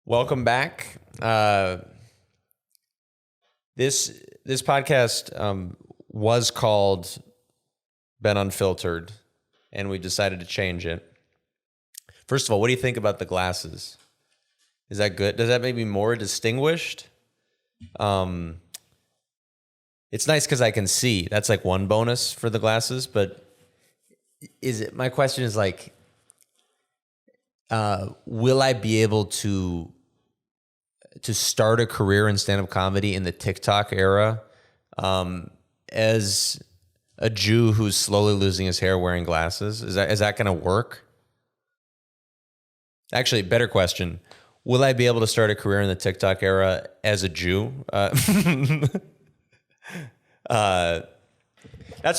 Welcome back. This podcast was called Ben Unfiltered, and we decided to change it. First of all, what do you think about the glasses? Is that good? Does that make me more distinguished? It's nice because I can see. That's like one bonus for the glasses, but my question is like, will I be able to start a career in stand-up comedy in the TikTok era as a Jew who's slowly losing his hair wearing glasses? Is that going to work? Actually, better question. Will I be able to start a career in the TikTok era as a Jew? That's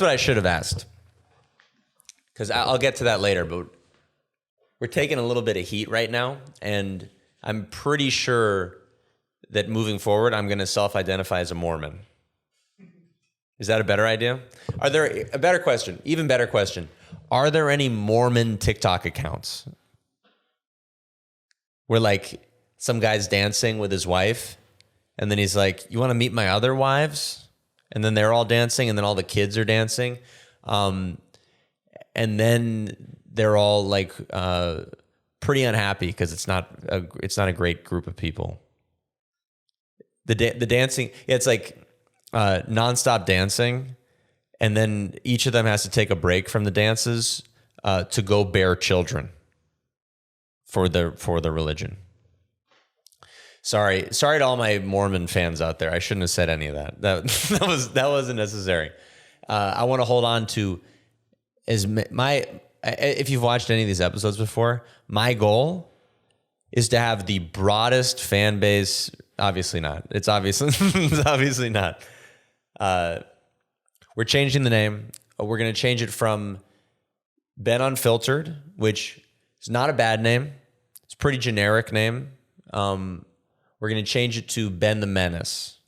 what I should have asked. Because I'll get to that later, but we're taking a little bit of heat right now, and I'm pretty sure that moving forward, I'm going to self-identify as a Mormon. Is that a better idea? Even better question. Are there any Mormon TikTok accounts where like some guy's dancing with his wife and then he's like, you want to meet my other wives? And then they're all dancing and then all the kids are dancing. And then they're all like pretty unhappy because it's not a great group of people. The dancing, it's like nonstop dancing, and then each of them has to take a break from the dances to go bear children for the religion. Sorry to all my Mormon fans out there. I shouldn't have said any of that. That wasn't necessary. I want to hold on to if you've watched any of these episodes before, my goal is to have the broadest fan base. Obviously not. It's obviously not. We're changing the name. We're going to change it from Ben Unfiltered, which is not a bad name. It's a pretty generic name. We're going to change it to Ben the Menace.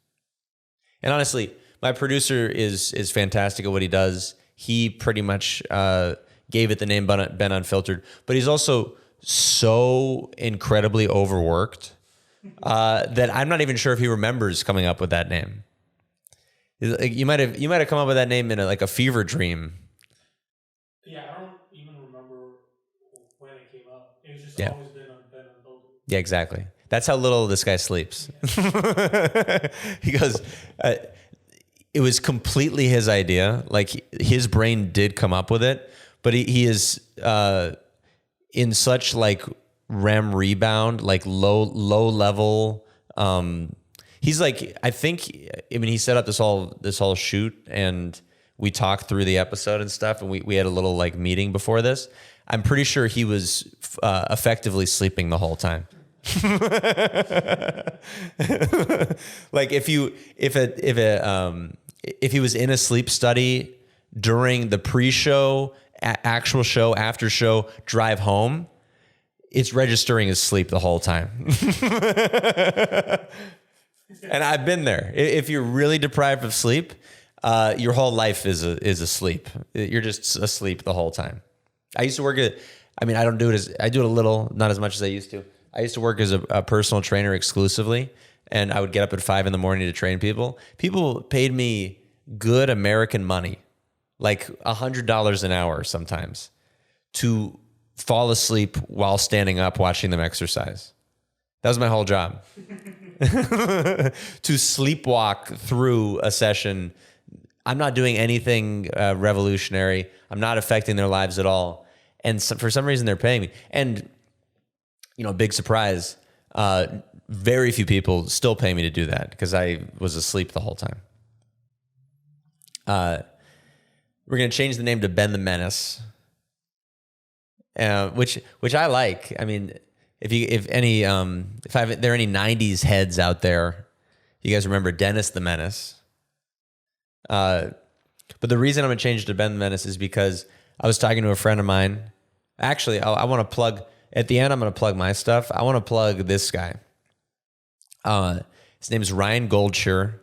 And honestly, my producer is fantastic at what he does. He pretty much gave it the name Ben Unfiltered, but he's also so incredibly overworked that I'm not even sure if he remembers coming up with that name. You might have come up with that name in a fever dream. Yeah, I don't even remember when it came up. It was just always been Unfiltered. Yeah, exactly. That's how little this guy sleeps. Yeah. He goes, it was completely his idea. Like his brain did come up with it, but he is in such like REM rebound, like low level. He's like, he set up this whole shoot, and we talked through the episode and stuff, and we had a little like meeting before this. I'm pretty sure he was effectively sleeping the whole time. Like if he was in a sleep study during the pre-show, actual show, after show, drive home, it's registering as sleep the whole time. And I've been there. If you're really deprived of sleep, your whole life is asleep. You're just asleep the whole time. I used to work I do it a little, not as much as I used to. I used to work as a personal trainer exclusively, and I would get up at 5 a.m. to train people. People paid me good American money, like $100 an hour sometimes, to fall asleep while standing up watching them exercise. That was my whole job. To sleepwalk through a session. I'm not doing anything revolutionary. I'm not affecting their lives at all. And for some reason, they're paying me. And, big surprise, very few people still pay me to do that because I was asleep the whole time. We're going to change the name to Ben the Menace, which I like. I mean, if there are any 90s heads out there, you guys remember Dennis the Menace. But the reason I'm going to change it to Ben the Menace is because I was talking to a friend of mine. Actually, I want to plug, at the end, I'm going to plug my stuff. I want to plug this guy. His name is Ryan Goldshire.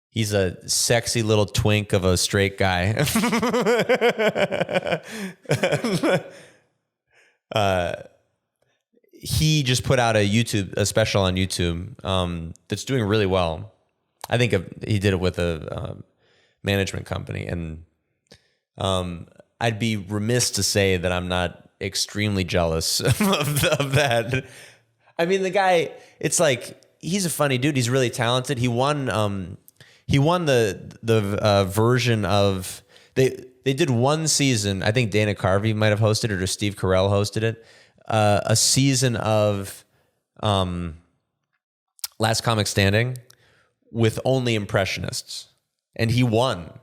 He's a sexy little twink of a straight guy. he just put out a special on YouTube that's doing really well. I think he did it with a management company, and I'd be remiss to say that I'm not extremely jealous of that. I mean, the guy, it's like, he's a funny dude. He's really talented. He won the version of, they did one season. I think Dana Carvey might have hosted it, or Steve Carell hosted it. A season of Last Comic Standing with only impressionists, and he won.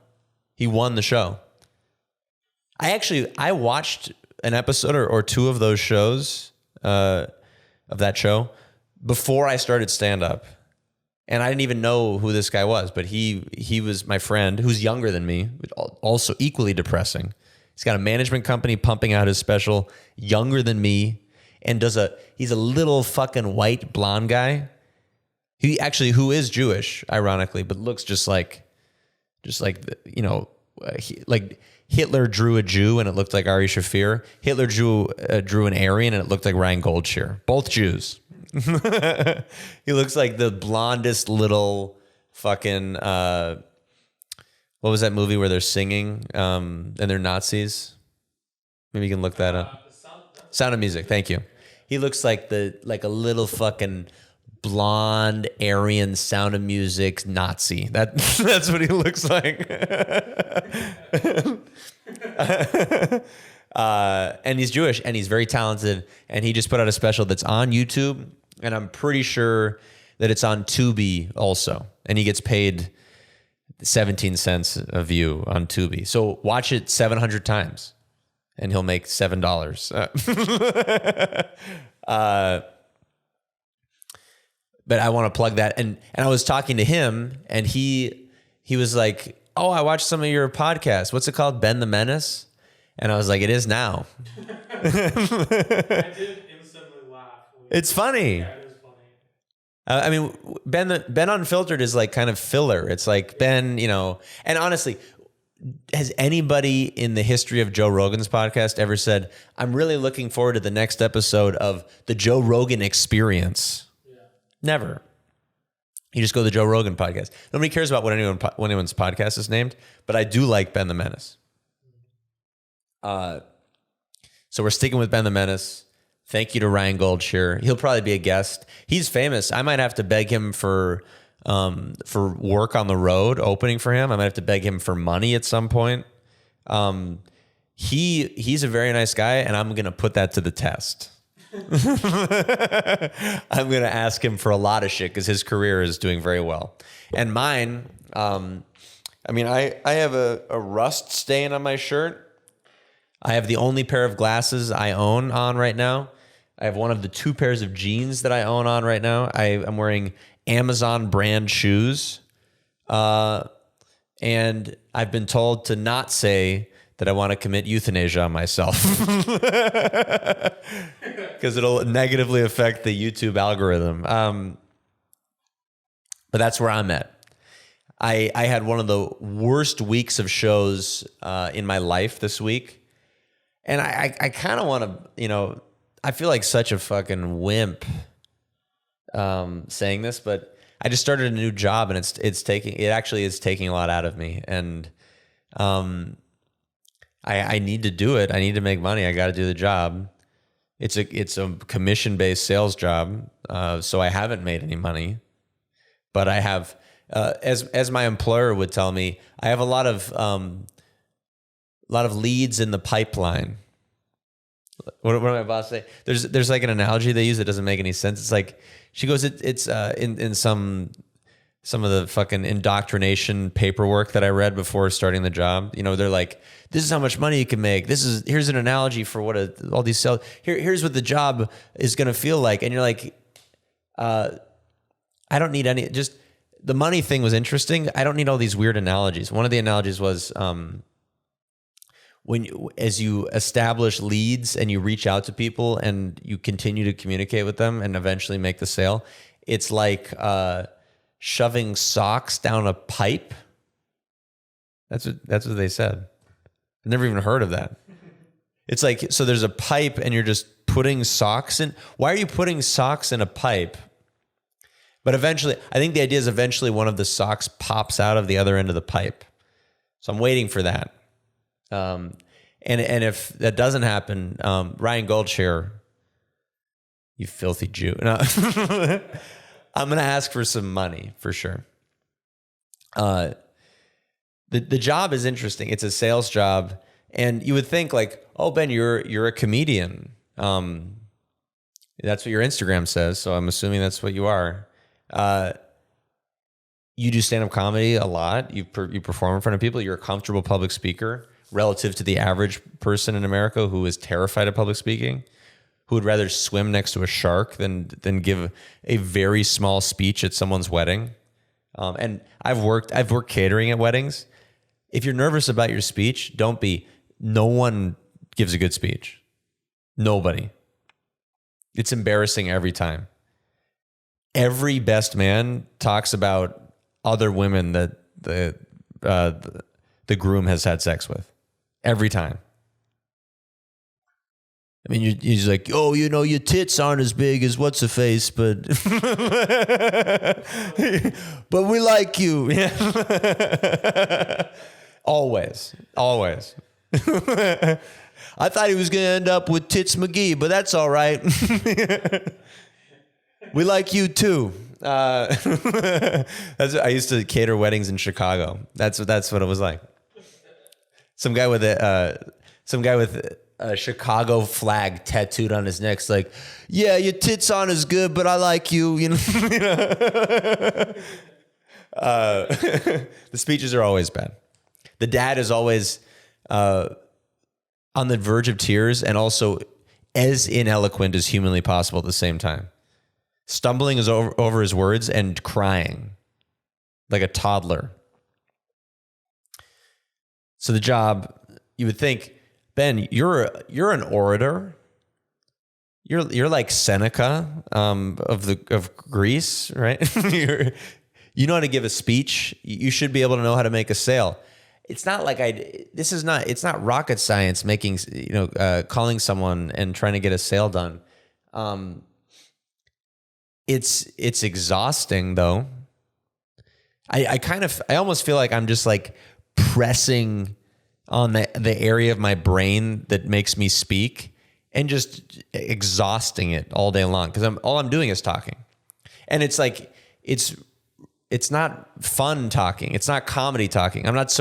He won the show. I watched an episode or two of those shows, of that show, before I started stand up, and I didn't even know who this guy was. But he was my friend, who's younger than me, also equally depressing. He's got a management company pumping out his special, younger than me, and he's a little fucking white blonde guy. Who is Jewish, ironically, but looks just like like Hitler drew a Jew and it looked like Ari Shaffir. Hitler drew an Aryan and it looked like Ryan Goldshear. Both Jews. He looks like the blondest little fucking. What was that movie where they're singing and they're Nazis? Maybe you can look that up. Sound of Music. Thank you. He looks like a little fucking blonde Aryan Sound of Music Nazi. That's what he looks like. And he's Jewish, and he's very talented, and he just put out a special that's on YouTube, and I'm pretty sure that it's on Tubi also, and he gets paid 17 cents a view on Tubi. So watch it 700 times and he'll make $7. But I want to plug that. And I was talking to him, and he was like, "Oh, I watched some of your podcasts. What's it called? Ben the Menace?" And I was like, "It is now." I did instantly laugh. It's funny. Yeah, it was funny. I mean, Ben Unfiltered is like kind of filler. It's like Ben, and honestly, has anybody in the history of Joe Rogan's podcast ever said, "I'm really looking forward to the next episode of the Joe Rogan Experience"? Yeah. Never. You just go to the Joe Rogan podcast. Nobody cares about what anyone's podcast is named, but I do like Ben the Menace. So we're sticking with Ben the Menace. Thank you to Ryan Goldshear. He'll probably be a guest. He's famous. I might have to beg him for work on the road, opening for him. I might have to beg him for money at some point. He's a very nice guy, and I'm going to put that to the test. I'm going to ask him for a lot of shit because his career is doing very well. And mine, I have a rust stain on my shirt. I have the only pair of glasses I own on right now. I have one of the two pairs of jeans that I own on right now. I'm wearing Amazon brand shoes. And I've been told to not say that I want to commit euthanasia on myself because it'll negatively affect the YouTube algorithm. But that's where I'm at. I had one of the worst weeks of shows in my life this week. And I kind of want to, I feel like such a fucking wimp saying this, but I just started a new job, and it actually is taking a lot out of me. And I need to do it. I need to make money. I got to do the job. It's a commission-based sales job, so I haven't made any money, but I have, as my employer would tell me, I have a lot of leads in the pipeline. What did my boss say? There's like an analogy they use that doesn't make any sense. It's like, she goes, it's in some of the fucking indoctrination paperwork that I read before starting the job. They're like, this is how much money you can make. Here's an analogy for what all these sales. Here's what the job is going to feel like. And you're like, I don't need any. Just the money thing was interesting. I don't need all these weird analogies. One of the analogies was as you establish leads and you reach out to people and you continue to communicate with them and eventually make the sale, it's like shoving socks down a pipe. That's what they said. I've never even heard of that. It's like, so there's a pipe and you're just putting socks in. Why are you putting socks in a pipe? But eventually, I think the idea is eventually one of the socks pops out of the other end of the pipe. So I'm waiting for that. And if that doesn't happen, Ryan Goldshare, you filthy Jew. No. I'm going to ask for some money for sure. The job is interesting. It's a sales job. And you would think like, oh, Ben, you're a comedian. That's what your Instagram says. So I'm assuming that's what you are. You do stand-up comedy a lot. You perform in front of people. You're a comfortable public speaker relative to the average person in America who is terrified of public speaking, who would rather swim next to a shark than give a very small speech at someone's wedding. And I've worked catering at weddings. If you're nervous about your speech, don't be. No one gives a good speech. Nobody. It's embarrassing every time. Every best man talks about other women that the groom has had sex with. Every time. I mean, you're just like, oh, your tits aren't as big as what's her face, but but we like you. Always. I thought he was going to end up with Tits McGee, but that's all right. We like you too. I used to cater weddings in Chicago. That's what it was like. Some guy with a Chicago flag tattooed on his neck's like, yeah, your tits aren't as good, but I like you. The speeches are always bad. The dad is always on the verge of tears and also as ineloquent as humanly possible at the same time. Stumbling over his words and crying like a toddler. So the job, you would think, Ben, you're an orator. You're like Seneca of Greece, right? You know how to give a speech. You should be able to know how to make a sale. It's not like it's not rocket science making, calling someone and trying to get a sale done. It's exhausting though. I almost feel like I'm just like pressing on the area of my brain that makes me speak and just exhausting it all day long because all I'm doing is talking. And it's like it's not fun talking. It's not comedy talking. I'm not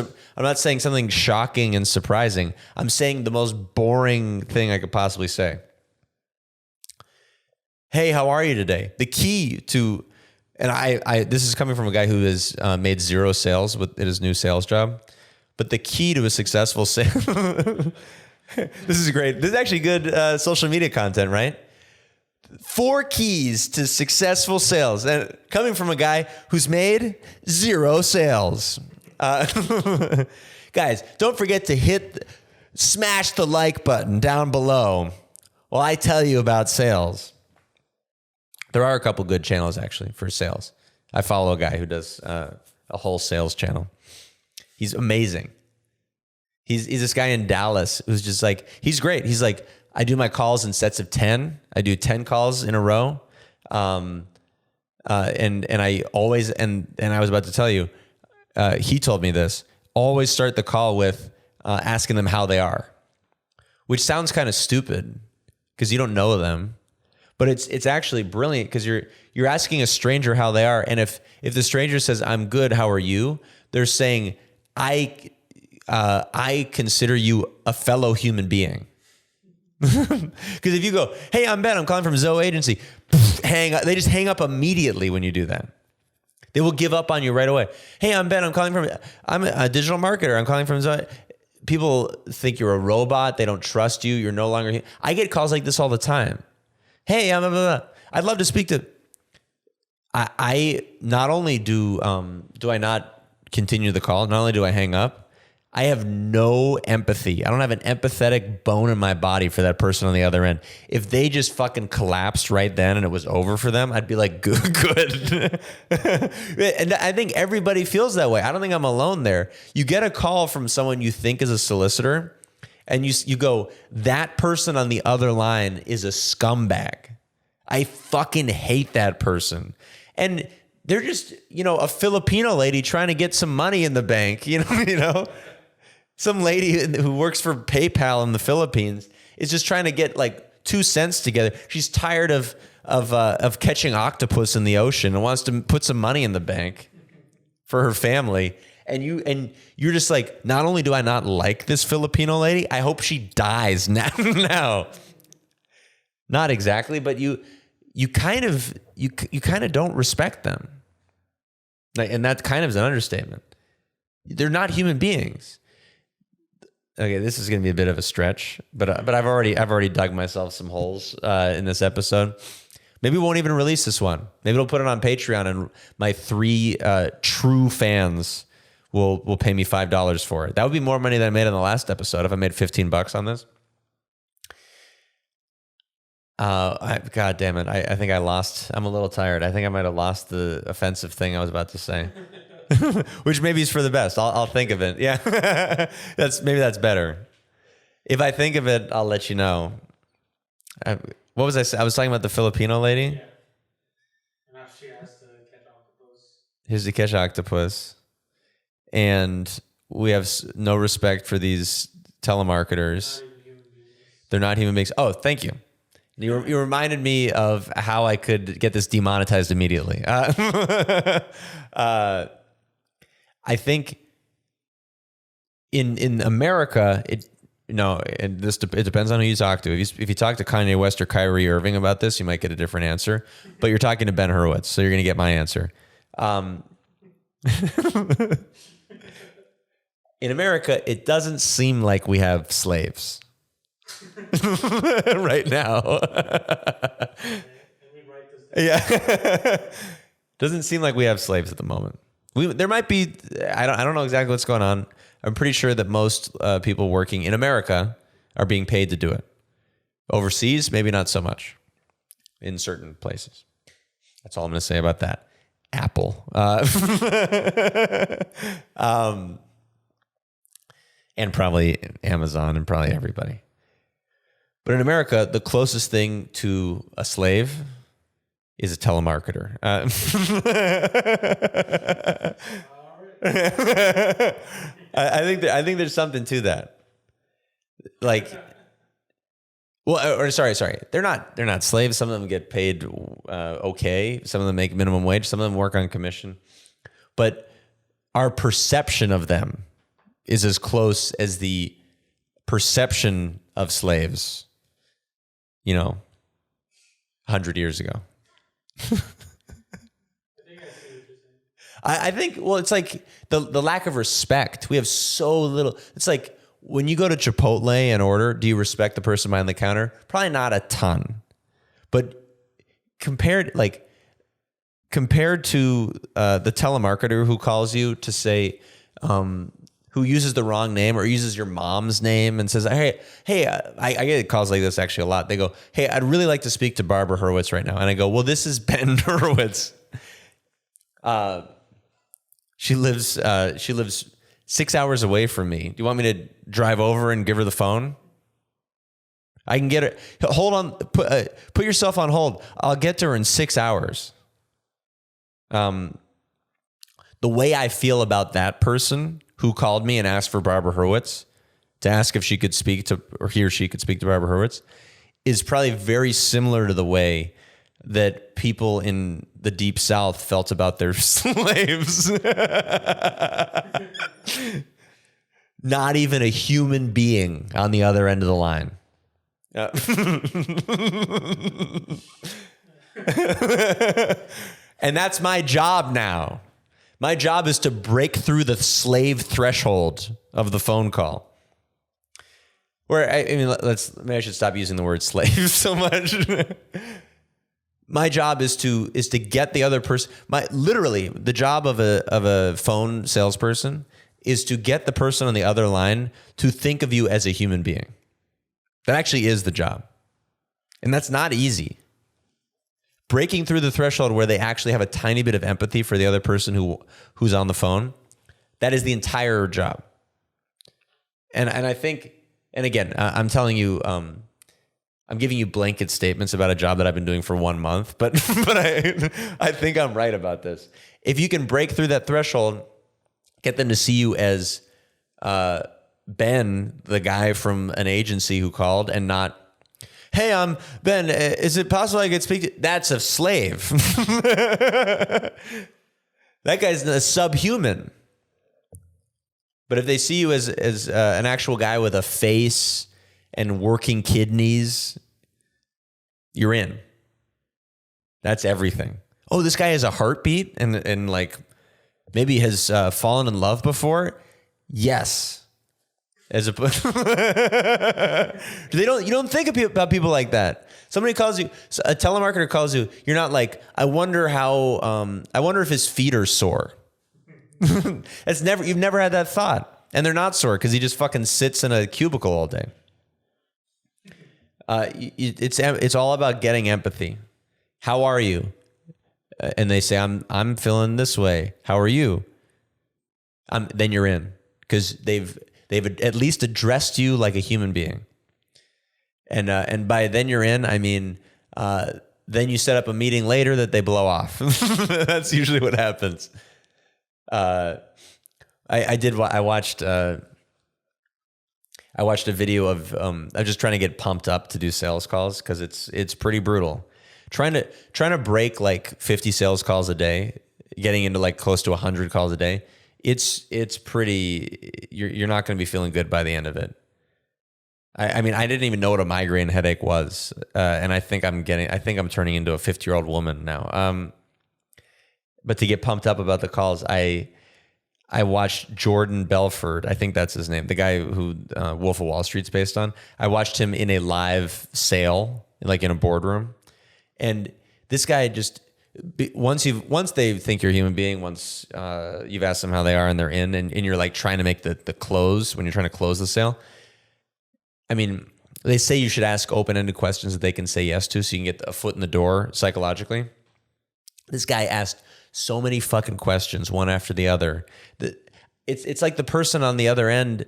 saying something shocking and surprising. I'm saying the most boring thing I could possibly say. Hey, how are you today? The key to, and I this is coming from a guy who has made zero sales at his new sales job, but the key to a successful sale, this is great. This is actually good social media content, right? 4 keys to successful sales, and coming from a guy who's made zero sales. Guys, don't forget to smash the like button down below while I tell you about sales. There are a couple good channels actually for sales. I follow a guy who does a whole sales channel. He's amazing. He's this guy in Dallas who's just like, he's great. He's like, I do my calls in sets of 10. I do 10 calls in a row. And I always, and I was about to tell you, he told me this, always start the call with asking them how they are, which sounds kind of stupid because you don't know them. But it's actually brilliant because you're asking a stranger how they are, and if the stranger says I'm good, how are you? They're saying I consider you a fellow human being. Because if you go, hey, I'm Ben, I'm calling from Zoe Agency, hang up. They just hang up immediately when you do that. They will give up on you right away. Hey, I'm Ben, I'm a digital marketer. I'm calling from Zoe. People think you're a robot. They don't trust you. You're no longer. I get calls like this all the time. Hey, I'd love to speak to. I not only do I not continue the call, not only do I hang up, I have no empathy. I don't have an empathetic bone in my body for that person on the other end. If they just fucking collapsed right then and it was over for them, I'd be like, good. And I think everybody feels that way. I don't think I'm alone there. You get a call from someone you think is a solicitor, and you go, that person on the other line is a scumbag. I fucking hate that person. And they're just, a Filipino lady trying to get some money in the bank, some lady who works for PayPal in the Philippines is just trying to get like 2 cents together. She's tired of catching octopus in the ocean and wants to put some money in the bank for her family. And you're just like, not only do I not like this Filipino lady, I hope she dies now. Not exactly, but you kind of don't respect them. And that kind of is an understatement. They're not human beings. Okay, this is going to be a bit of a stretch, but I've already dug myself some holes in this episode. Maybe we won't even release this one. Maybe we'll put it on Patreon, and my 3 true fans will pay me $5 for it. That would be more money than I made on the last episode if I made $15 on this. God damn it. I think I lost. I'm a little tired. I think I might have lost the offensive thing I was about to say, which maybe is for the best. I'll think of it. Yeah. Maybe that's better. If I think of it, I'll let you know. What was I saying? I was talking about the Filipino lady. Yeah. And now she has to catch octopus. Here's to catch octopus. And we have no respect for these telemarketers. They're not human beings. Oh, thank you. You reminded me of how I could get this demonetized immediately. I think in America, it depends on who you talk to. If you talk to Kanye West or Kyrie Irving about this, you might get a different answer. But you're talking to Ben Herwitz, so you're going to get my answer. In America, it doesn't seem like we have slaves right now. Yeah. Doesn't seem like we have slaves at the moment. There might be, I don't know exactly what's going on. I'm pretty sure that most people working in America are being paid to do it. Overseas, maybe not so much in certain places. That's all I'm going to say about that. Apple. And probably Amazon and probably everybody. But in America, the closest thing to a slave is a telemarketer. I think there's something to that. Like, well, or sorry. They're not slaves. Some of them get paid okay. Some of them make minimum wage. Some of them work on commission. But our perception of them is as close as the perception of slaves, 100 years ago. I think, well, it's like the lack of respect. We have so little. It's like when you go to Chipotle and order, do you respect the person behind the counter? Probably not a ton. But compared to the telemarketer who calls you to say, who uses the wrong name or uses your mom's name and says, hey, I get calls like this actually a lot. They go, hey, I'd really like to speak to Barbara Hurwitz right now. And I go, well, this is Ben Herwitz. She lives 6 hours away from me. Do you want me to drive over and give her the phone? I can get her. Hold on. Put yourself on hold. I'll get to her in 6 hours. The way I feel about that person who called me and asked for Barbara Hurwitz to ask if she could speak to, or he or she could speak to Barbara Hurwitz, is probably very similar to the way that people in the Deep South felt about their slaves. Not even a human being on the other end of the line. And that's my job now. My job is to break through the slave threshold of the phone call. Maybe I should stop using the word slave so much. My job is to get the other person. Literally, the job of a phone salesperson is to get the person on the other line to think of you as a human being. That actually is the job, and that's not easy. Breaking through the threshold where they actually have a tiny bit of empathy for the other person who's on the phone, that is the entire job. And I think And again, I'm telling you, I'm giving you blanket statements about a job that I've been doing for 1 month, but I think I'm right about this. If you can break through that threshold, get them to see you as Ben, the guy from an agency who called, and not, hey, I'm Ben. Is it possible I could speak to? That's a slave. That guy's a subhuman. But if they see you as an actual guy with a face and working kidneys, you're in. That's everything. Oh, this guy has a heartbeat and like maybe has fallen in love before. Yes. You don't think about people like that. Somebody calls you, a telemarketer calls you. You're not like, I wonder if his feet are sore. You've never had that thought, and they're not sore because he just fucking sits in a cubicle all day. It's all about getting empathy. How are you? And they say, I'm feeling this way. How are you? Then you're in, because they've at least addressed you like a human being. And by then you're in, I mean, then you set up a meeting later that they blow off. That's usually what happens. I watched a video of I'm just trying to get pumped up to do sales calls because it's pretty brutal. Trying to break like 50 sales calls a day, getting into like close to 100 calls a day. It's pretty. You're not going to be feeling good by the end of it. I mean, I didn't even know what a migraine headache was, and I think I'm turning into a 50-year-old woman now. But to get pumped up about the calls, I watched Jordan Belfort. I think that's his name. The guy who Wolf of Wall Street's based on. I watched him in a live sale, like in a boardroom. And this guy just, once they think you're a human being, once you've asked them how they are and they're in, and you're like trying to make the close, when you're trying to close the sale. I mean, they say you should ask open-ended questions that they can say yes to so you can get a foot in the door psychologically. This guy asked so many fucking questions, one after the other. It's like the person on the other end,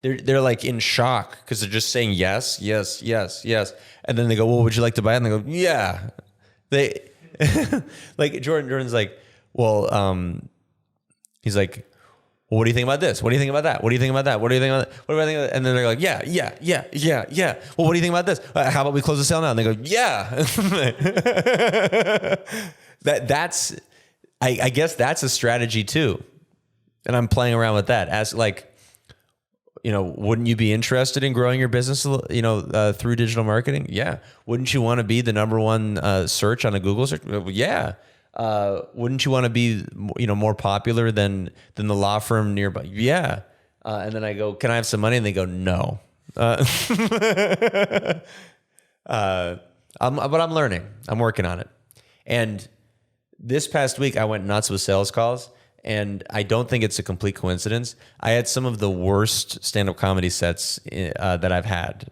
they're like in shock because they're just saying yes, yes, yes, yes. And then they go, well, would you like to buy it? And they go, yeah. They like Jordan's like, well, he's like, well, what do you think about this? What do you think about that? What do you think about that? What do you think about that? What do I think about that? And then they're like, yeah. Well, what do you think about this? How about we close the sale now? And they go, yeah. I guess that's a strategy too. And I'm playing around with that as like, wouldn't you be interested in growing your business, through digital marketing? Yeah. Wouldn't you want to be the number one search on a Google search? Yeah. Wouldn't you want to be, more popular than the law firm nearby? Yeah. And then I go, can I have some money? And they go, no. But I'm learning. I'm working on it. And this past week, I went nuts with sales calls. And I don't think it's a complete coincidence. I had some of the worst stand-up comedy sets that I've had.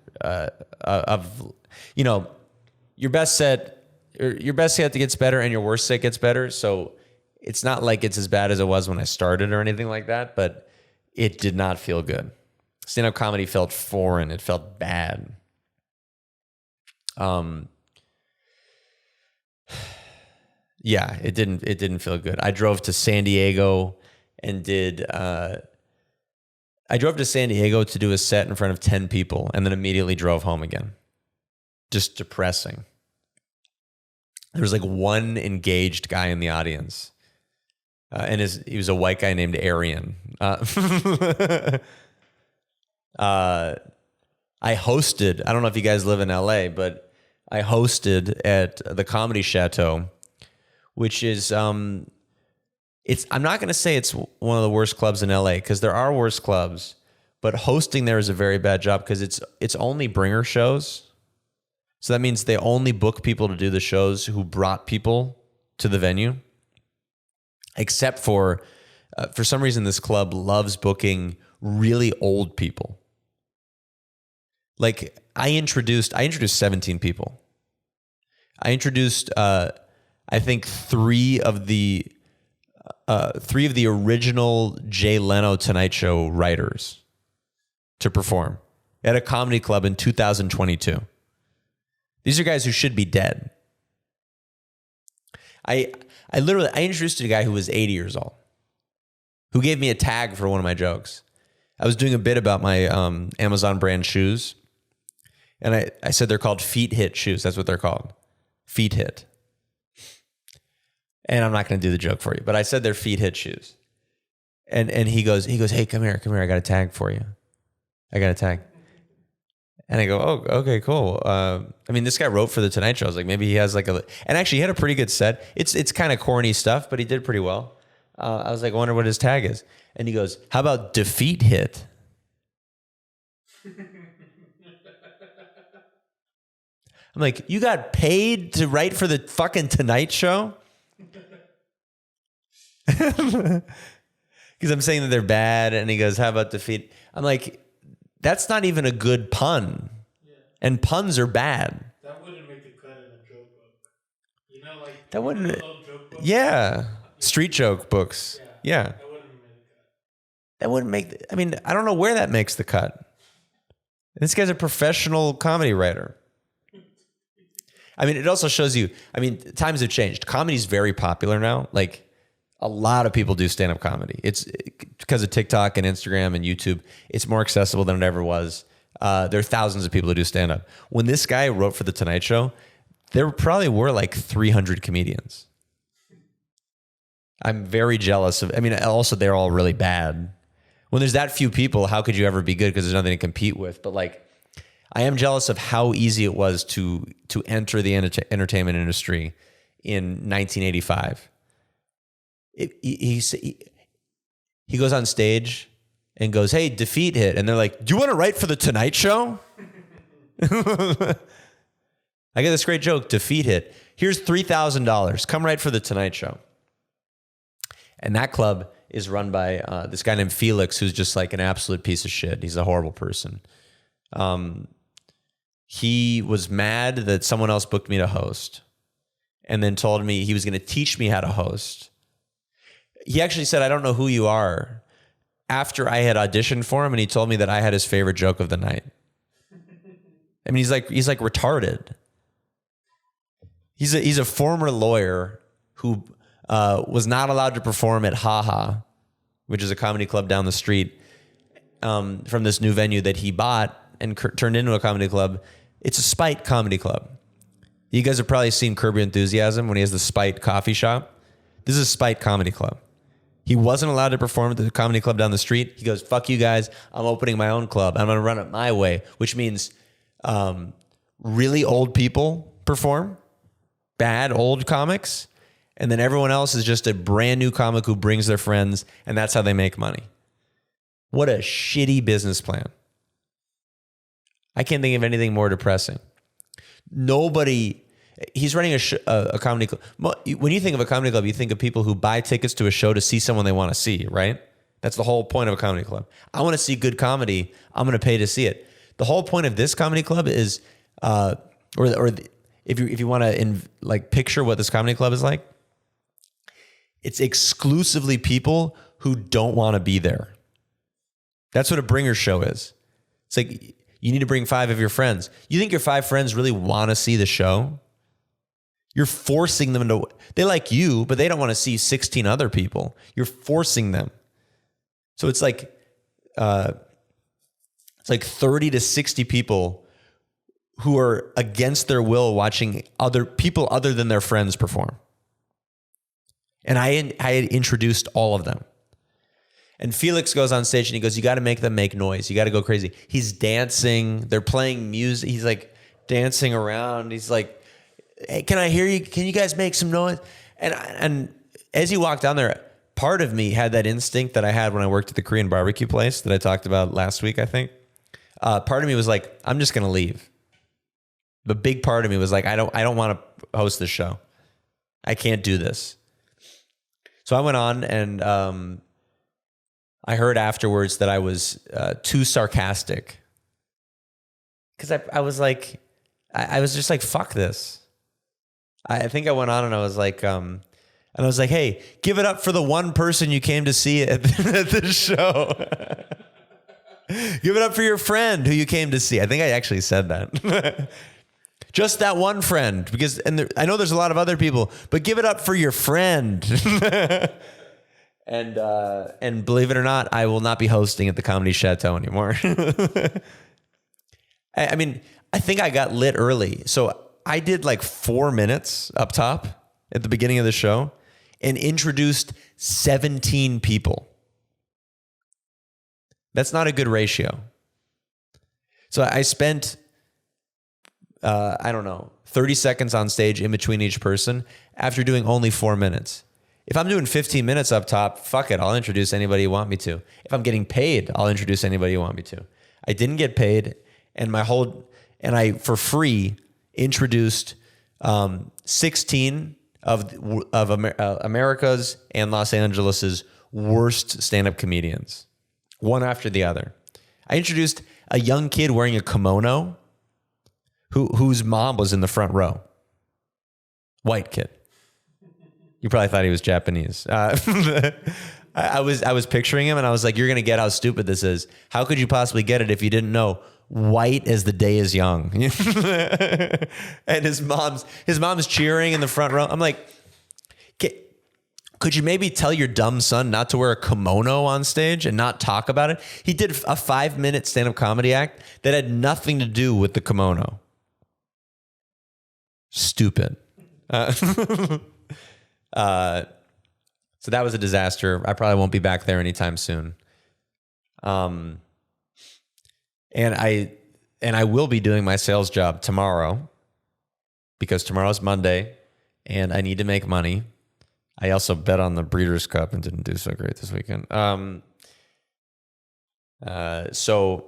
Your best set gets better, and your worst set gets better. So it's not like it's as bad as it was when I started or anything like that. But it did not feel good. Stand-up comedy felt foreign. It felt bad. Yeah, it didn't feel good. I drove to San Diego and I drove to San Diego to do a set in front of 10 people and then immediately drove home again. Just depressing. There was like one engaged guy in the audience. And he was a white guy named Arian. I hosted, I don't know if you guys live in LA, but I hosted at the Comedy Chateau, which is, I'm not going to say it's one of the worst clubs in LA because there are worse clubs, but hosting there is a very bad job because it's only bringer shows. So that means they only book people to do the shows who brought people to the venue. Except for some reason, this club loves booking really old people. Like I introduced 17 people. I introduced, I think three of the original Jay Leno Tonight Show writers. to perform at a comedy club in 2022. These are guys who should be dead. I introduced a guy who was 80 years old, who gave me a tag for one of my jokes. I was doing a bit about my Amazon brand shoes, and I said they're called Feet Hit shoes. That's what they're called. Feet Hit. And I'm not going to do the joke for you, but I said they're Feet Hit shoes. And he goes, hey, come here. I got a tag for you. I got a tag. And I go, oh, okay, cool. This guy wrote for the Tonight Show. I was like, maybe he has and actually he had a pretty good set. It's kind of corny stuff, but he did pretty well. I was like, I wonder what his tag is. And he goes, how about Defeat Hit? I'm like, you got paid to write for the fucking Tonight Show? Because I'm saying that they're bad. And he goes, how about Defeat? I'm like, that's not even a good pun. Yeah. And puns are bad. That wouldn't make the cut in a joke book. You know, like that wouldn't. Joke books? Yeah. Street joke books. Yeah. That wouldn't make the cut. That wouldn't make. I don't know where that makes the cut. This guy's a professional comedy writer. It also shows you. Times have changed. Comedy's very popular now. Like, a lot of people do stand-up comedy. It's because of TikTok and Instagram and YouTube. It's more accessible than it ever was. There are thousands of people who do stand-up. When this guy wrote for The Tonight Show, there probably were like 300 comedians. I'm very jealous of... also, they're all really bad. When there's that few people, how could you ever be good? Because there's nothing to compete with. But I am jealous of how easy it was to enter the entertainment industry in 1985. He goes on stage and goes, hey, Defeat Hit. And they're like, do you want to write for the Tonight Show? I got this great joke, Defeat Hit. Here's $3,000. Come write for the Tonight Show. And that club is run by this guy named Felix, who's just like an absolute piece of shit. He's a horrible person. He was mad that someone else booked me to host and then told me he was going to teach me how to host. He actually said, I don't know who you are, after I had auditioned for him, and he told me that I had his favorite joke of the night. He's like retarded. He's a former lawyer who was not allowed to perform at Ha Ha, which is a comedy club down the street from this new venue that he bought and turned into a comedy club. It's a Spite comedy club. You guys have probably seen Curb Your Enthusiasm when he has the Spite coffee shop. This is a Spite comedy club. He wasn't allowed to perform at the comedy club down the street. He goes, fuck you guys. I'm opening my own club. I'm going to run it my way, which means really old people perform, bad old comics, and then everyone else is just a brand new comic who brings their friends, and that's how they make money. What a shitty business plan. I can't think of anything more depressing. He's running a comedy club. When you think of a comedy club, you think of people who buy tickets to a show to see someone they want to see, right? That's the whole point of a comedy club. I want to see good comedy. I'm going to pay to see it. The whole point of this comedy club is, if you want to picture what this comedy club is like, it's exclusively people who don't want to be there. That's what a bringer show is. It's like you need to bring 5 of your friends. You think your 5 friends really want to see the show? You're forcing them to, they like you, but they don't want to see 16 other people. You're forcing them. So it's like 30 to 60 people who are against their will watching other people other than their friends perform. And I had introduced all of them. And Felix goes on stage and he goes, you got to make them make noise. You got to go crazy. He's dancing. They're playing music. He's like dancing around. He's like, hey, can I hear you? Can you guys make some noise? And as he walked down there, part of me had that instinct that I had when I worked at the Korean barbecue place that I talked about last week, I think. Part of me was like, I'm just going to leave. The big part of me was like, I don't want to host this show. I can't do this. So I went on and I heard afterwards that I was too sarcastic. Because I was like, I was just like, fuck this. I think I went on and I was like, hey, give it up for the one person you came to see at the show. Give it up for your friend who you came to see. I think I actually said that. Just that one friend, because I know there's a lot of other people, but give it up for your friend. And believe it or not, I will not be hosting at the Comedy Chateau anymore. I mean, I think I got lit early. So I did like 4 minutes up top at the beginning of the show and introduced 17 people. That's not a good ratio. So I spent, 30 seconds on stage in between each person after doing only 4 minutes. If I'm doing 15 minutes up top, fuck it, I'll introduce anybody you want me to. If I'm getting paid, I'll introduce anybody you want me to. I didn't get paid, and I for free introduced 16 of America's and Los Angeles's worst stand-up comedians, one after the other. I introduced a young kid wearing a kimono whose mom was in the front row. White kid. You probably thought he was Japanese. I was picturing him and I was like, you're going to get how stupid this is. How could you possibly get it if you didn't know? White as the day is young. And his mom's cheering in the front row. I'm like, could you maybe tell your dumb son not to wear a kimono on stage and not talk about it? He did a 5-minute stand-up comedy act that had nothing to do with the kimono. Stupid. So that was a disaster. I probably won't be back there anytime soon. And I will be doing my sales job tomorrow because tomorrow's Monday and I need to make money. I also bet on the Breeders' Cup and didn't do so great this weekend. So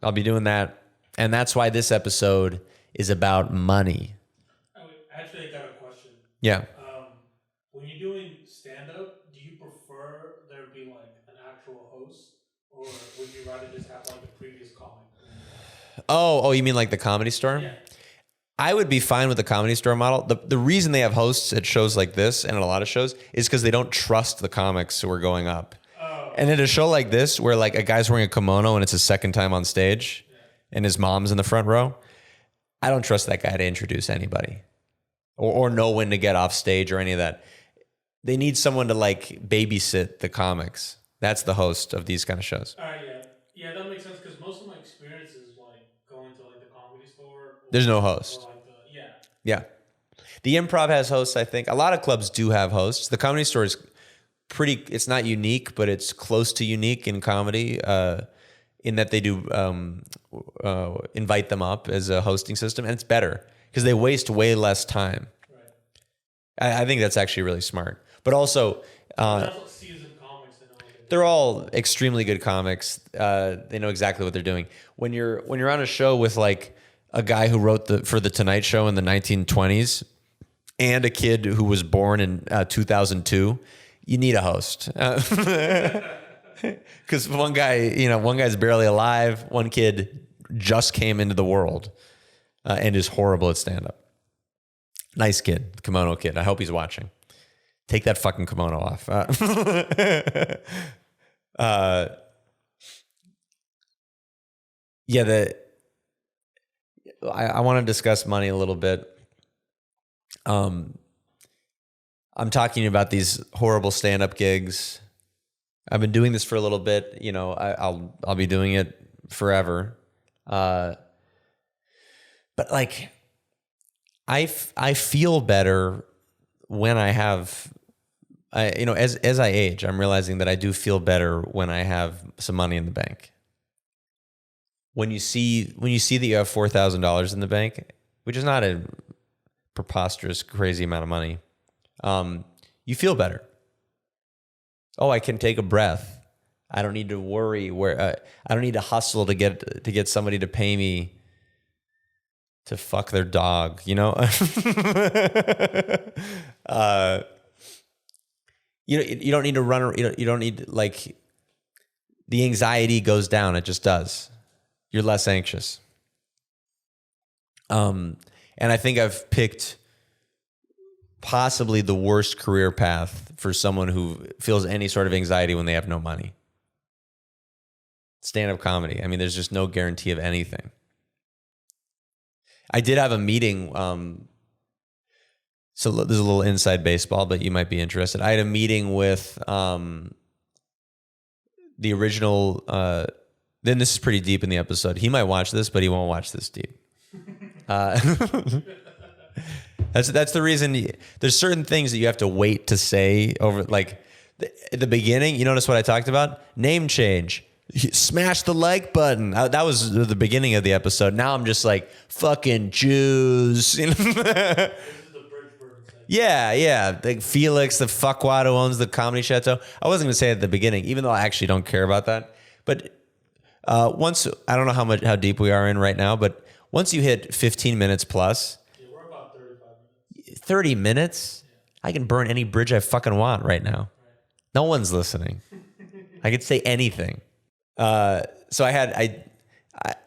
I'll be doing that. And that's why this episode is about money. Actually, I got a question. Yeah. When you're doing stand-up, do you prefer there be like an actual host, or would you rather just have like a previous comic? Oh, you mean like the Comedy Store? Yeah. I would be fine with the Comedy Store model. The reason they have hosts at shows like this and at a lot of shows is because they don't trust the comics who are going up. Oh. And at a show like this, where like a guy's wearing a kimono and it's his second time on stage, and his mom's in the front row, I don't trust that guy to introduce anybody or know when to get off stage or any of that. They need someone to like babysit the comics. That's the host of these kind of shows. Yeah, that makes sense because most of my experiences like going to like the Comedy Store. There's no host. Yeah. The Improv has hosts, I think. A lot of clubs do have hosts. The Comedy Store is it's not unique, but it's close to unique in comedy in that they do invite them up as a hosting system. And it's better because they waste way less time. Right. I think that's actually really smart. But also, they're all extremely good comics. They know exactly what they're doing. When you're on a show with like a guy who wrote for the Tonight Show in the 1920s and a kid who was born in 2002, you need a host. Because one guy's barely alive. One kid just came into the world and is horrible at stand-up. Nice kid, kimono kid. I hope he's watching. Take that fucking kimono off. I want to discuss money a little bit. I'm talking about these horrible stand-up gigs. I've been doing this for a little bit. You know, I'll be doing it forever. But like, I feel better when I have, as I age, I'm realizing that I do feel better when I have some money in the bank. When you see that you have $4,000 in the bank, which is not a preposterous, crazy amount of money, you feel better. Oh, I can take a breath. I don't need to worry I don't need to hustle to get somebody to pay me to fuck their dog, you know? You don't need to run. You don't need like the anxiety goes down. It just does. You're less anxious. And I think I've picked possibly the worst career path for someone who feels any sort of anxiety when they have no money. stand-up comedy. I mean, there's just no guarantee of anything. I did have a meeting. So there's a little inside baseball, but you might be interested. I had a meeting with the original. Then this is pretty deep in the episode. He might watch this, but he won't watch this deep. That's the reason. There's certain things that you have to wait to say over, like at the beginning. You notice what I talked about? Name change. Smash the like button. That was the beginning of the episode. Now I'm just like, fucking Jews. You know? Yeah. Like Felix, the fuckwad who owns the Comedy Chateau. I wasn't going to say it at the beginning, even though I actually don't care about that. But once, I don't know how deep we are in right now, but once you hit 15 minutes plus. Yeah, we're about 35 minutes. 30 minutes? Yeah. I can burn any bridge I fucking want right now. Right. No one's listening. I could say anything. So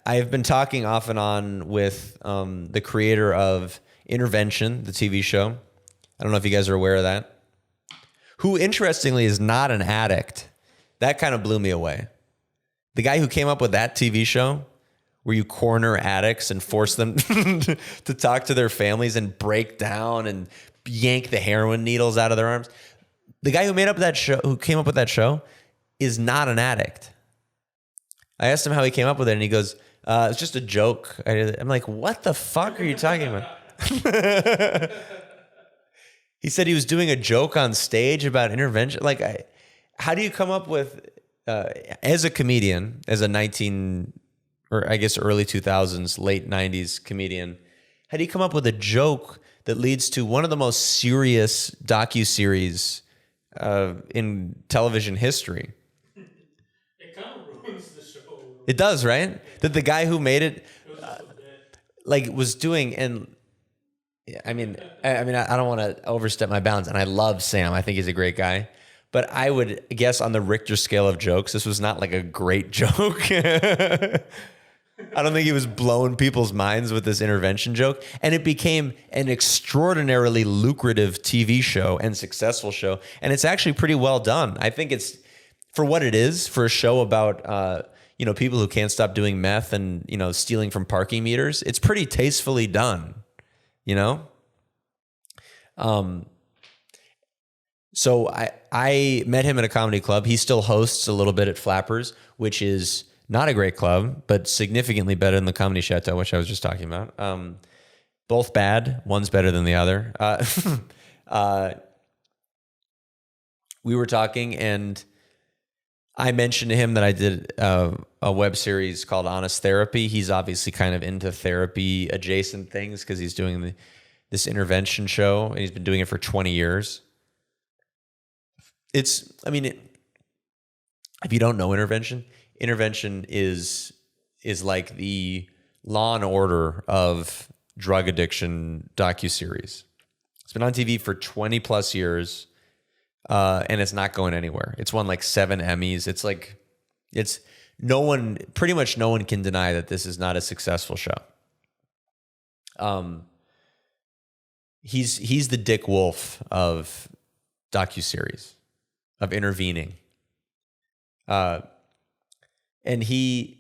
I've been talking off and on with the creator of Intervention, the TV show. I don't know if you guys are aware of that. Who, interestingly, is not an addict. That kind of blew me away. The guy who came up with that TV show, where you corner addicts and force them to talk to their families and break down and yank the heroin needles out of their arms. The guy who came up with that show, is not an addict. I asked him how he came up with it, and he goes, it's just a joke. I'm like, what the fuck are you talking about? He said he was doing a joke on stage about intervention. Like, how do you come up with, as a comedian, as a early 2000s, late 90s comedian, how do you come up with a joke that leads to one of the most serious docuseries in television history? It does, right? That the guy who made it, was doing, and I mean, I don't want to overstep my bounds, and I love Sam. I think he's a great guy, but I would guess on the Richter scale of jokes, this was not like a great joke. I don't think he was blowing people's minds with this intervention joke, and it became an extraordinarily lucrative TV show and successful show, and it's actually pretty well done. I think it's, for what it is, for a show about people who can't stop doing meth and, stealing from parking meters. It's pretty tastefully done, So I met him at a comedy club. He still hosts a little bit at Flappers, which is not a great club, but significantly better than the Comedy Chateau, which I was just talking about. Both bad. One's better than the other. We were talking, and I mentioned to him that I did a web series called Honest Therapy. He's obviously kind of into therapy adjacent things because he's doing this intervention show, and he's been doing it for 20 years. If you don't know intervention is like the Law and Order of drug addiction docuseries. It's been on TV for 20 plus years. And it's not going anywhere. It's won like 7 Emmys. Pretty much no one can deny that this is not a successful show. He's the Dick Wolf of docuseries, of intervening. And I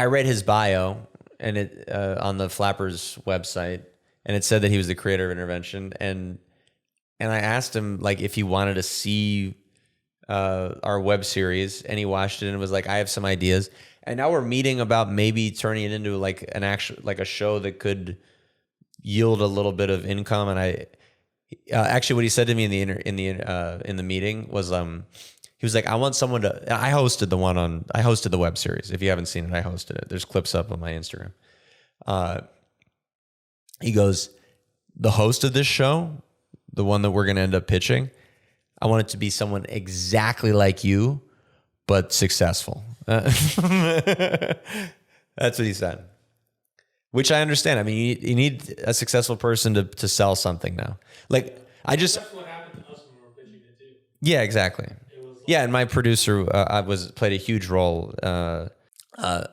read his bio and it on the Flappers website, and it said that he was the creator of Intervention, and I asked him if he wanted to see our web series, and he watched it and was like, I have some ideas. And now we're meeting about maybe turning it into a show that could yield a little bit of income. And I actually, what he said to me in the meeting was, he was like, I want someone to. I hosted the web series. If you haven't seen it, I hosted it. There's clips up on my Instagram. He goes, the host of this show, the one that we're going to end up pitching, I want it to be someone exactly like you, but successful. That's what he said, which I understand. I mean, you need a successful person to sell something now. That's what happened to us when we were pitching it too. Yeah, exactly. And my producer played a huge role. A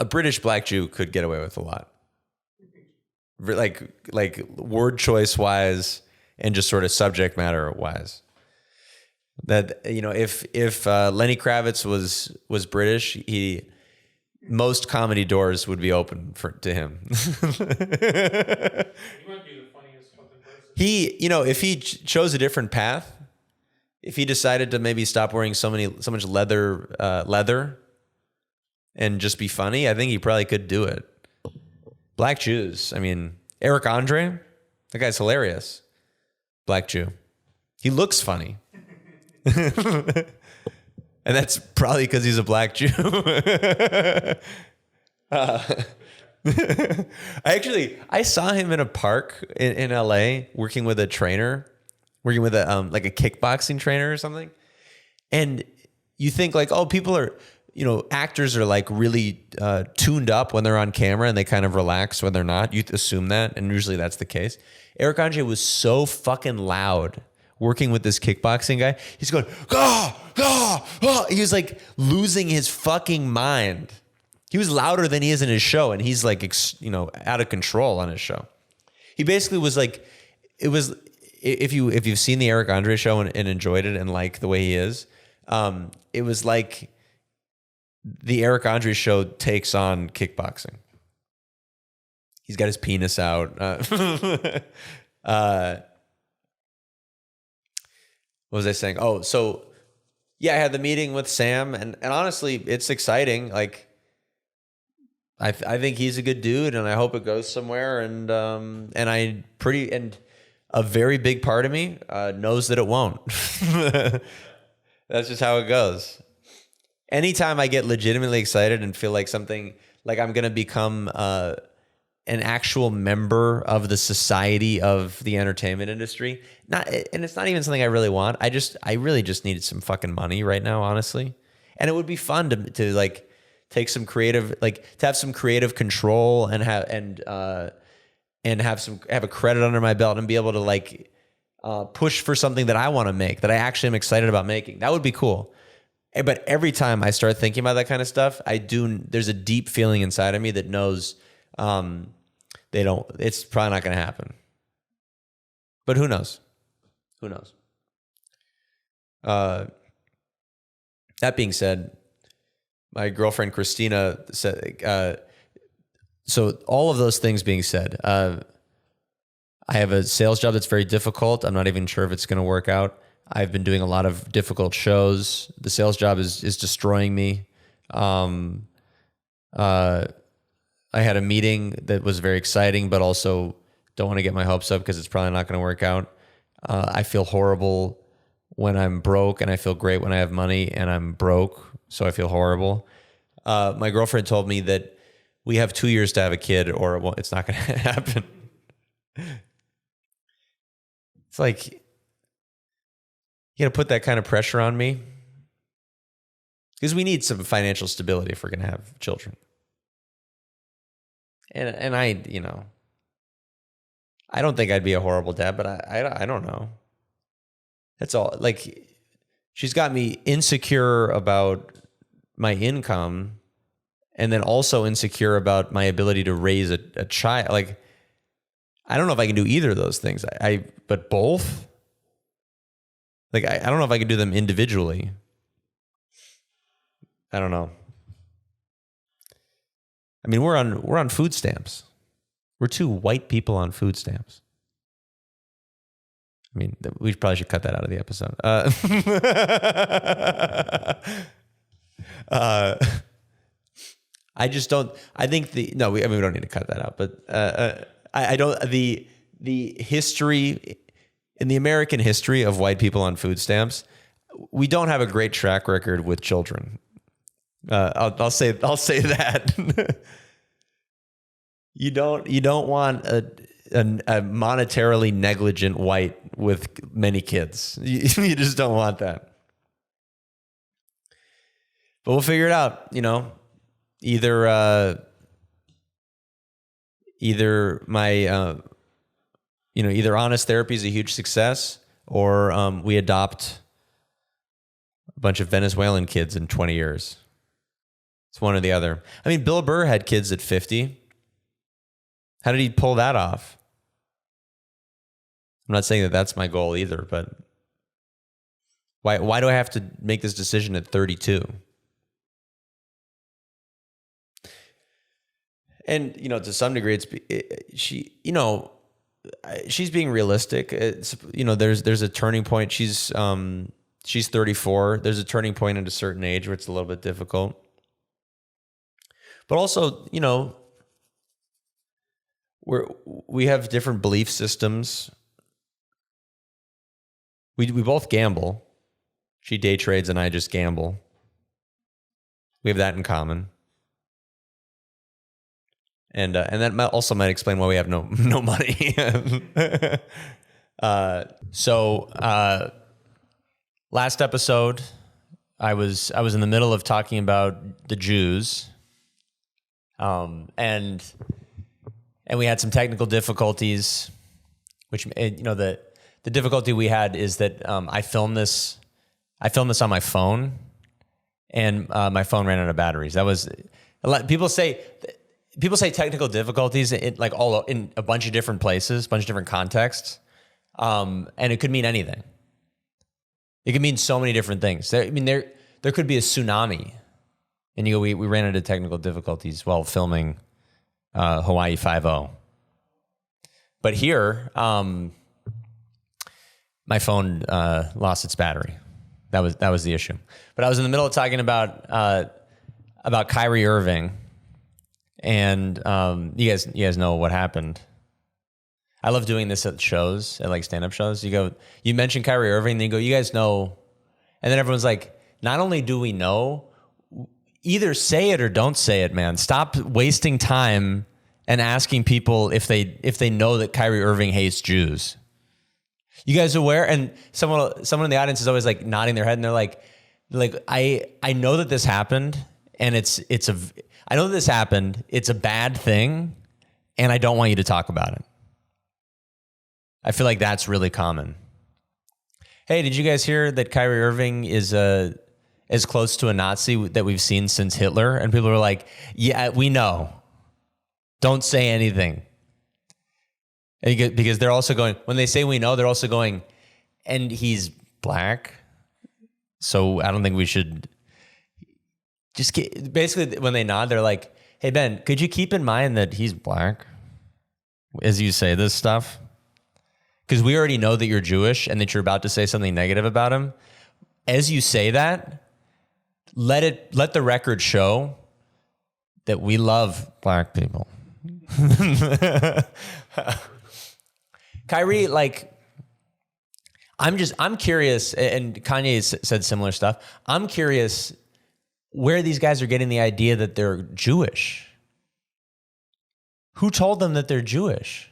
British black Jew could get away with a lot, like word choice wise and just sort of subject matter wise. That if Lenny Kravitz was British, he most comedy doors would be open to him. He might be the funniest fucking person. If he chose a different path, if he decided to maybe stop wearing so much leather and just be funny, I think he probably could do it. Black Jews. I mean, Eric Andre, that guy's hilarious. Black Jew. He looks funny. And that's probably because he's a black Jew. I saw him in a park in LA working with a kickboxing trainer or something. And you think like, oh, people are, actors are like really tuned up when they're on camera and they kind of relax when they're not. You assume that. And usually that's the case. Eric Andre was so fucking loud working with this kickboxing guy. He's going, ah, ah, ah. He was like losing his fucking mind. He was louder than he is in his show. And he's like, out of control on his show. He basically was like, it was, if you've seen the Eric Andre show and enjoyed it and like the way he is, it was like the Eric Andre show takes on kickboxing. He's got his penis out. What was I saying? Oh, so yeah, I had the meeting with Sam, and honestly, it's exciting. Like, I think he's a good dude, and I hope it goes somewhere. And a very big part of me knows that it won't. That's just how it goes. Anytime I get legitimately excited and feel like something, like I'm gonna become an actual member of the society of the entertainment industry. And it's not even something I really want. I really just needed some fucking money right now, honestly. And it would be fun to like take some creative, like to have some creative control and have a credit under my belt and be able to like push for something that I want to make, that I actually am excited about making. That would be cool. But every time I start thinking about that kind of stuff, there's a deep feeling inside of me that knows it's probably not going to happen. But who knows? Who knows? That being said, my girlfriend Christina said, so all of those things being said, I have a sales job that's very difficult. I'm not even sure if it's going to work out. I've been doing a lot of difficult shows. The sales job is destroying me. I had a meeting that was very exciting, but also don't want to get my hopes up because it's probably not going to work out. I feel horrible when I'm broke, and I feel great when I have money, and I'm broke, so I feel horrible. My girlfriend told me that we have 2 years to have a kid, or it's not going to happen. It's like, you got to put that kind of pressure on me because we need some financial stability if we're going to have children. And I don't think I'd be a horrible dad, but I don't know. That's all. Like, she's got me insecure about my income, and then also insecure about my ability to raise a child. Like, I don't know if I can do either of those things. But both. Like, I don't know if I can do them individually. I don't know. I mean, we're on food stamps. We're two white people on food stamps. I mean, we probably should cut that out of the episode. I just don't. I think we don't need to cut that out. But I don't. The history in the American history of white people on food stamps, we don't have a great track record with children. I'll say that. You don't want a monetarily negligent white with many kids. You just don't want that. But we'll figure it out. Either Honest Therapy is a huge success, or we adopt a bunch of Venezuelan kids in 20 years. It's one or the other. I mean, Bill Burr had kids at 50. How did he pull that off? I'm not saying that that's my goal either, but why do I have to make this decision at 32? And, to some degree, she's being realistic. It's, there's a turning point. She's 34. There's a turning point at a certain age where it's a little bit difficult. But also, we have different belief systems. We both gamble. She day trades and I just gamble. We have that in common. And that also might explain why we have no money. Last episode, I was in the middle of talking about the Jews, and we had some technical difficulties. Which the difficulty we had is that I filmed this on my phone, and my phone ran out of batteries. That was a lot. People say technical difficulties in a bunch of different places, a bunch of different contexts, and it could mean anything. It could mean so many different things. There could be a tsunami, and we ran into technical difficulties while filming Hawaii 5-0. But here, my phone lost its battery. That was the issue. But I was in the middle of talking about Kyrie Irving. And you guys know what happened. I love doing this at shows, at like stand-up shows. You mention Kyrie Irving, then you go, you guys know. And then everyone's like, not only do we know, either say it or don't say it, man. Stop wasting time and asking people if they know that Kyrie Irving hates Jews. You guys aware? And someone in the audience is always like nodding their head, and they're like I know that this happened, and I know this happened. It's a bad thing, and I don't want you to talk about it. I feel like that's really common. Hey, did you guys hear that Kyrie Irving is as close to a Nazi that we've seen since Hitler? And people are like, yeah, we know. Don't say anything. Because they're also going, when they say we know, they're also going, and he's black. So I don't think we should... Basically, when they nod, they're like, hey, Ben, could you keep in mind that he's black as you say this stuff? Because we already know that you're Jewish and that you're about to say something negative about him. As you say that, let the record show that we love black people. Kyrie, I'm curious, and Kanye said similar stuff. I'm curious where these guys are getting the idea that they're Jewish. Who told them that they're Jewish?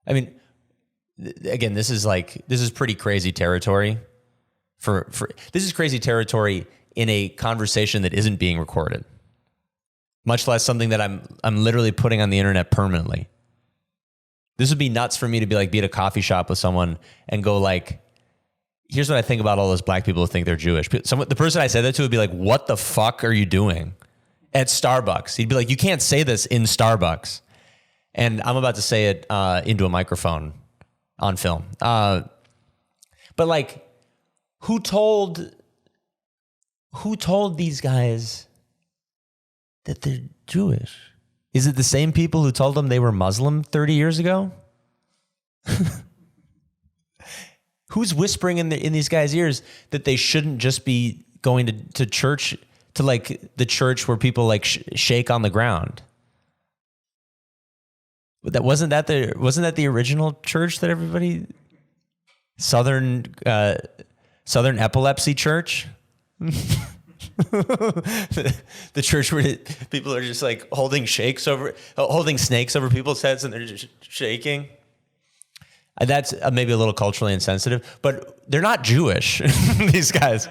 I mean, again, this is pretty crazy territory. This is crazy territory in a conversation that isn't being recorded, much less something that I'm literally putting on the internet permanently. This would be nuts for me to be at a coffee shop with someone and go here's what I think about all those black people who think they're Jewish. The person I said that to would be like, what the fuck are you doing at Starbucks? He'd be like, you can't say this in Starbucks. And I'm about to say it into a microphone on film. But who told these guys that they're Jewish? Is it the same people who told them they were Muslim 30 years ago? Who's whispering in these guys' ears that they shouldn't just be going to church, to the church where people shake on the ground? Wasn't that the original church that everybody Southern Epilepsy Church? The church where people are just holding snakes over people's heads and they're just shaking. That's maybe a little culturally insensitive, but they're not Jewish, these guys.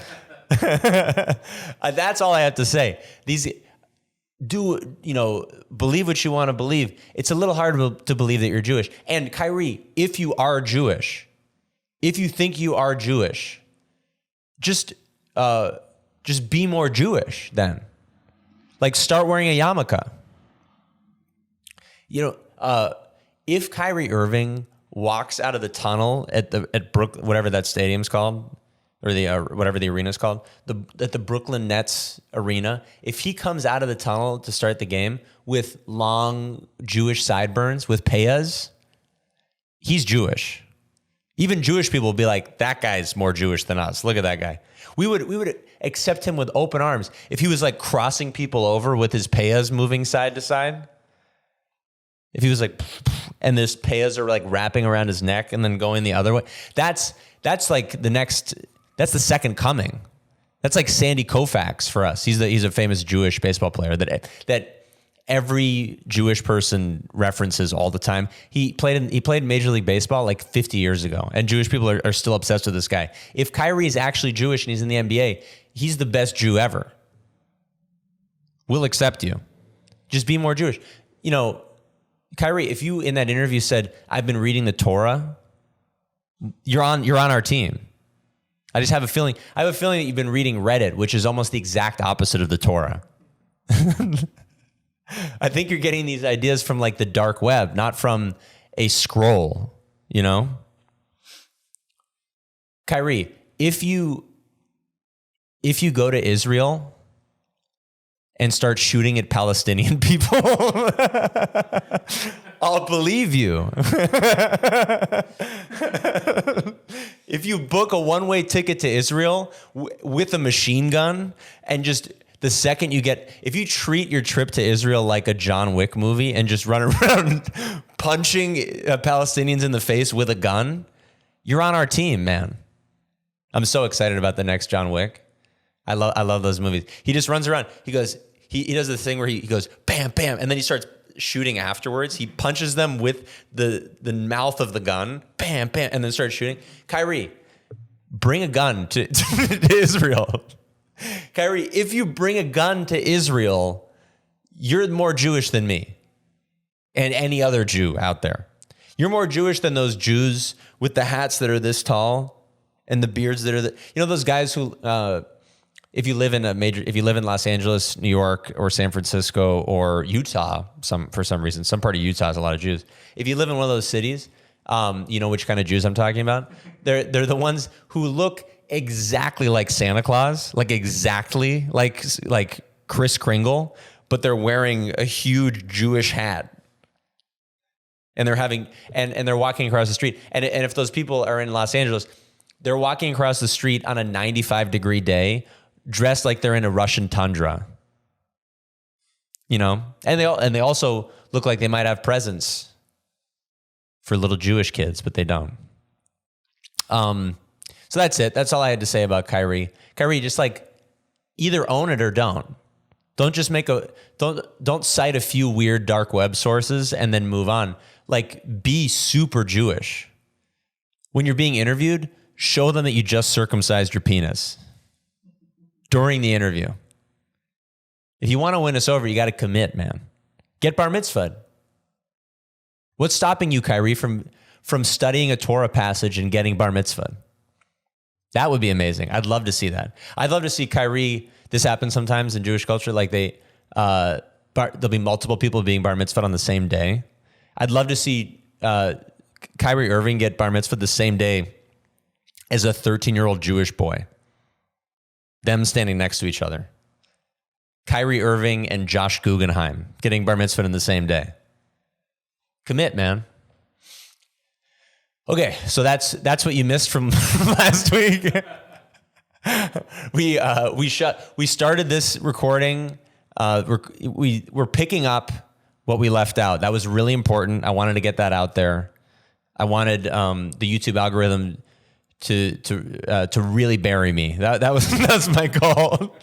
That's all I have to say. Believe what you want to believe. It's a little hard to believe that you're Jewish. And Kyrie, if you are Jewish, if you think you are Jewish, just be more Jewish then. Start wearing a yarmulke. If Kyrie Irving walks out of the tunnel at Brook, whatever that stadium's called, or the whatever the arena is called, at the Brooklyn Nets arena, if he comes out of the tunnel to start the game with long Jewish sideburns with payas, he's Jewish. Even Jewish people will be like, that guy's more Jewish than us. Look at that guy. We would accept him with open arms if he was like crossing people over with his payas moving side to side. If he was like, and his payas are like wrapping around his neck and then going the other way. That's like that's the second coming. That's like Sandy Koufax for us. He's a famous Jewish baseball player that every Jewish person references all the time. He played Major League Baseball like 50 years ago, and Jewish people are still obsessed with this guy. If Kyrie is actually Jewish and he's in the NBA, he's the best Jew ever. We'll accept you. Just be more Jewish. You know, Kyrie, if you in that interview said, "I've been reading the Torah," you're on our team. I just have a feeling. I have a feeling that you've been reading Reddit, which is almost the exact opposite of the Torah. I think you're getting these ideas from like the dark web, not from a scroll, you know? Kyrie, if you go to Israel and start shooting at Palestinian people, I'll believe you. If you book a one-way ticket to Israel with a machine gun and just the second you get, if you treat your trip to Israel like a John Wick movie and just run around punching Palestinians in the face with a gun, you're on our team, man. I'm so excited about the next John Wick. I love those movies. He just runs around. He goes, he does the thing where he goes, bam, bam, and then he starts shooting afterwards. He punches them with the mouth of the gun, bam, bam, and then starts shooting. Kyrie, bring a gun to Israel. Kyrie, if you bring a gun to Israel, you're more Jewish than me and any other Jew out there. You're more Jewish than those Jews with the hats that are this tall and the beards that are those guys who if you live in Los Angeles, New York, or San Francisco, or Utah, for some reason, some part of Utah has a lot of Jews. If you live in one of those cities, you know which kind of Jews I'm talking about. They're the ones who look exactly like Santa Claus, like exactly like Kris Kringle, but they're wearing a huge Jewish hat. And they're they're walking across the street. And if those people are in Los Angeles, they're walking across the street on a 95-degree day, dressed like they're in a Russian tundra. You know? And they also look like they might have presents for little Jewish kids, but they don't. So that's it. That's all I had to say about Kyrie. Kyrie, just like either own it or don't. Don't just don't cite a few weird dark web sources and then move on. Like, be super Jewish. When you're being interviewed, show them that you just circumcised your penis during the interview. If you want to win us over, you got to commit, man. Get bar mitzvahed. What's stopping you, Kyrie, from studying a Torah passage and getting bar mitzvahed? That would be amazing. I'd love to see that. I'd love to see Kyrie. This happens sometimes in Jewish culture. Like there'll be multiple people being bar mitzvahed on the same day. I'd love to see Kyrie Irving get bar mitzvahed the same day as a 13-year-old Jewish boy. Them standing next to each other. Kyrie Irving and Josh Guggenheim getting bar mitzvahed in the same day. Commit, man. Okay, so that's what you missed from last week. We started this recording. We're picking up what we left out. That was really important. I wanted to get that out there. I wanted the YouTube algorithm to really bury me. That's my goal.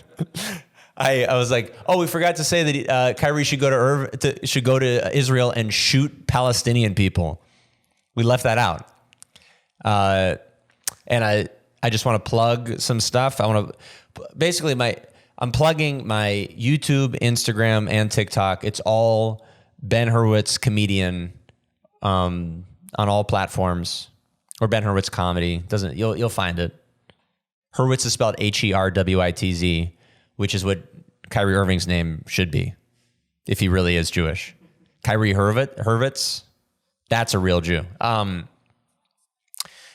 I was like, oh, we forgot to say that Kyrie should go to Israel and shoot Palestinian people. We left that out. And I just want to plug some stuff. I'm plugging my YouTube, Instagram, and TikTok. It's all Ben Herwitz comedian, on all platforms, or Ben Herwitz comedy. You'll find it. Herwitz is spelled Herwitz, which is what Kyrie Irving's name should be, if he really is Jewish. Kyrie Herwitz, that's a real Jew.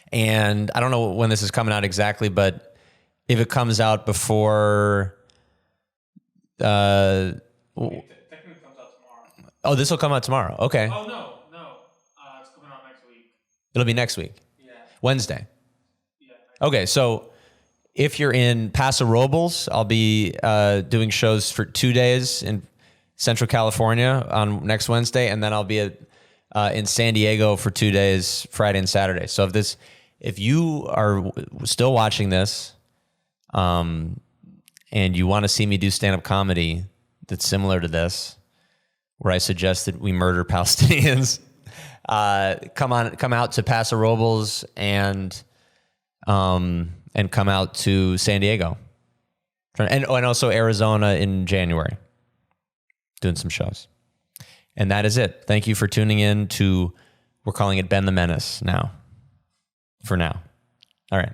And I don't know when this is coming out exactly, but if it comes out before. Technically comes out tomorrow. Oh, this will come out tomorrow. Okay. Oh no. It's coming out next week. It'll be next week. Yeah. Wednesday. Yeah. Okay, so if you're in Paso Robles, I'll be doing shows for 2 days in Central California on next Wednesday, and then I'll be in San Diego for 2 days, Friday and Saturday. So if you are still watching this, and you want to see me do stand-up comedy that's similar to this, where I suggest that we murder Palestinians, come out to Paso Robles and come out to San Diego, and also Arizona in January, doing some shows. And that is it. Thank you for tuning in to, we're calling it Ben the Menace now, for now. All right.